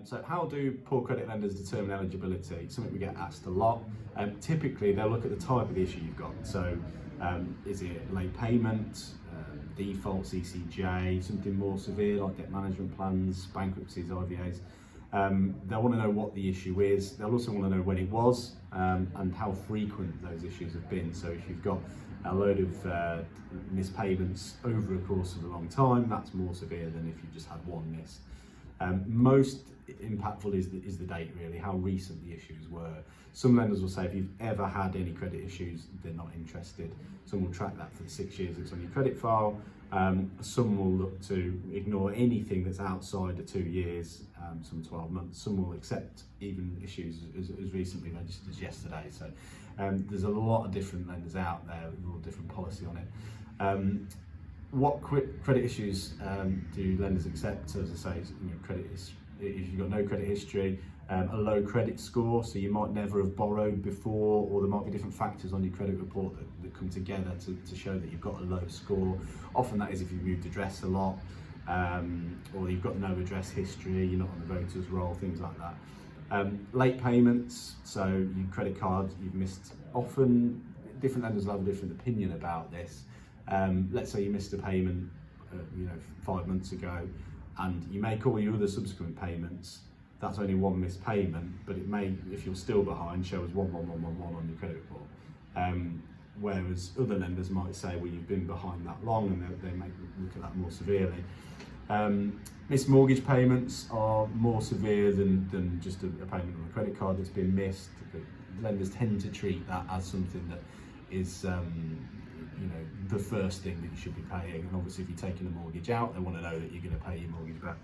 So how do poor credit lenders determine eligibility? It's something we get asked a lot. Typically, they'll look at the type of the issue you've got. So is it late payment, default, CCJ, something more severe like debt management plans, bankruptcies, IVAs? They'll want to know what the issue is. They'll also want to know when it was and how frequent those issues have been. So if you've got a load of missed payments over a course of a long time, that's more severe than if you've just had one missed. Most impactful is the date, really, how recent the issues were. Some lenders will say if you've ever had any credit issues, they're not interested. Some will track that for the 6 years it's on your credit file. Some will look to ignore anything that's outside the 2 years, some 12 months. Some will accept even issues as recently registered as yesterday. So there's a lot of different lenders out there with all different policy on it. What credit issues do lenders accept? As I say, credit is, if you've got no credit history, a low credit score, so you might never have borrowed before, or there might be different factors on your credit report that come together to show that you've got a low score. Often that is if you've moved address a lot, or you've got no address history, you're not on the voters roll, things like that. Late payments, so your credit card you've missed often. Different lenders will have a different opinion about this. Let's say you missed a payment 5 months ago, and you make all your other subsequent payments. That's only one missed payment, but it may, if you're still behind, show as 11111 on your credit report. Whereas other lenders might say, well, you've been behind that long, and they may look at that more severely. Missed mortgage payments are more severe than just a payment on a credit card that's been missed. Lenders tend to treat that as something that is the first thing that you should be paying, and obviously if you're taking a mortgage out, they want to know that you're going to pay your mortgage back.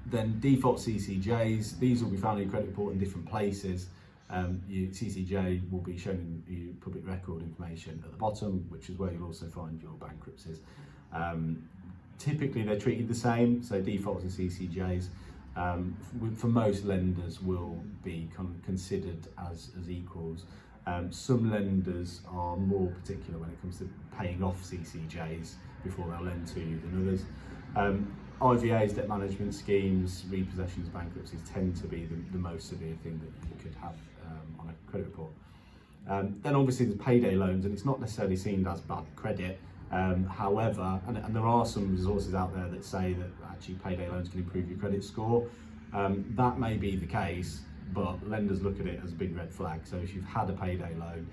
Then default CCJs, these will be found in your credit report in different places. Your CCJ will be shown in your public record information at the bottom, which is where you'll also find your bankruptcies. Typically they're treated the same, so defaults and CCJs for most lenders will be considered as equals. Some lenders are more particular when it comes to paying off CCJs before they'll lend to you than others. IVAs, debt management schemes, repossessions, bankruptcies tend to be the most severe thing that you could have on a credit report. Then obviously there's payday loans, and it's not necessarily seen as bad credit. However, and there are some resources out there that say that actually payday loans can improve your credit score. That may be the case, but lenders look at it as a big red flag. So if you've had a payday loan,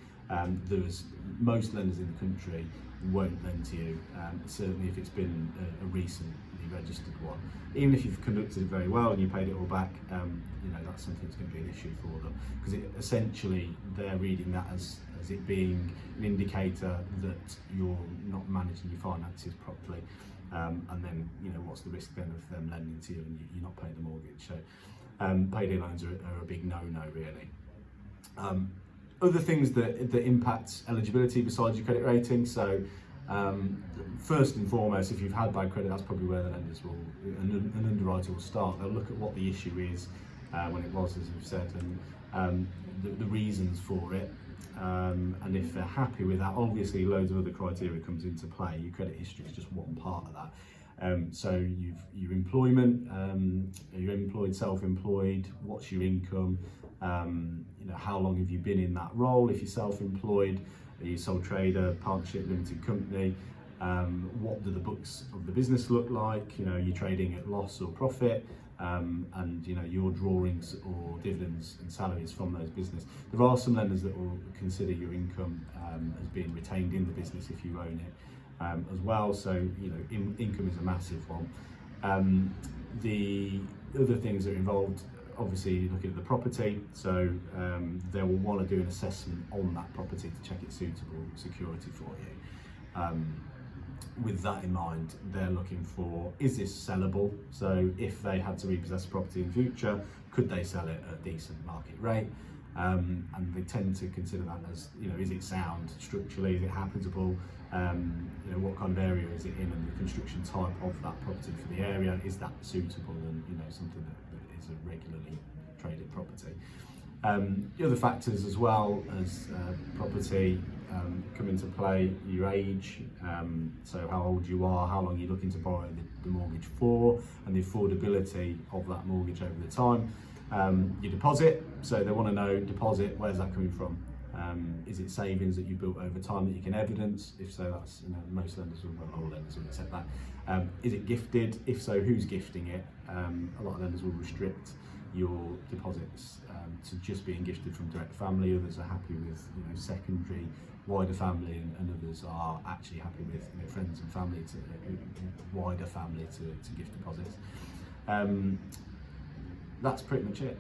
most lenders in the country won't lend to you, certainly if it's been a recently registered one. Even if you've conducted it very well and you paid it all back, that's something that's going to be an issue for them, because essentially they're reading that as it being an indicator that you're not managing your finances properly, and then what's the risk then of them lending to you and you're not paying the mortgage. So payday loans are a big no-no, really. Other things that impact eligibility besides your credit rating. So first and foremost, if you've had bad credit, that's probably where the lenders an underwriter will start. They'll look at what the issue is, when it was, as we've said, and the reasons for it. And if they're happy with that, obviously loads of other criteria comes into play. Your credit history is just one part of that. So your employment, are you employed, self-employed, what's your income, how long have you been in that role? If you're self-employed, are you sole trader, partnership, limited company? What do the books of the business look like? You're trading at loss or profit, and your drawings or dividends and salaries from those business. There are some lenders that will consider your income as being retained in the business if you own it as well. So income is a massive one. The other things that are involved, obviously looking at the property, so they will want to do an assessment on that property to check it's suitable security for you. With that in mind, they're looking for, is this sellable? So if they had to repossess a property in the future, could they sell it at a decent market rate? And they tend to consider that as, is it sound structurally, is it habitable? What kind of area is it in, and the construction type of that property for the area, is that suitable and something that is a regularly traded property. The other factors as well as property come into play, your age, so how old you are, how long you're looking to borrow the mortgage for, and the affordability of that mortgage over the time. Your deposit, so they want to know deposit, where's that coming from? Is it savings that you built over time that you can evidence? If so, that's, most lenders will, all lenders will accept that. Is it gifted? If so, who's gifting it? A lot of lenders will restrict your deposits to just being gifted from direct family. Others are happy with secondary, wider family, and others are actually happy with friends and family wider family to gift deposits. That's pretty much it.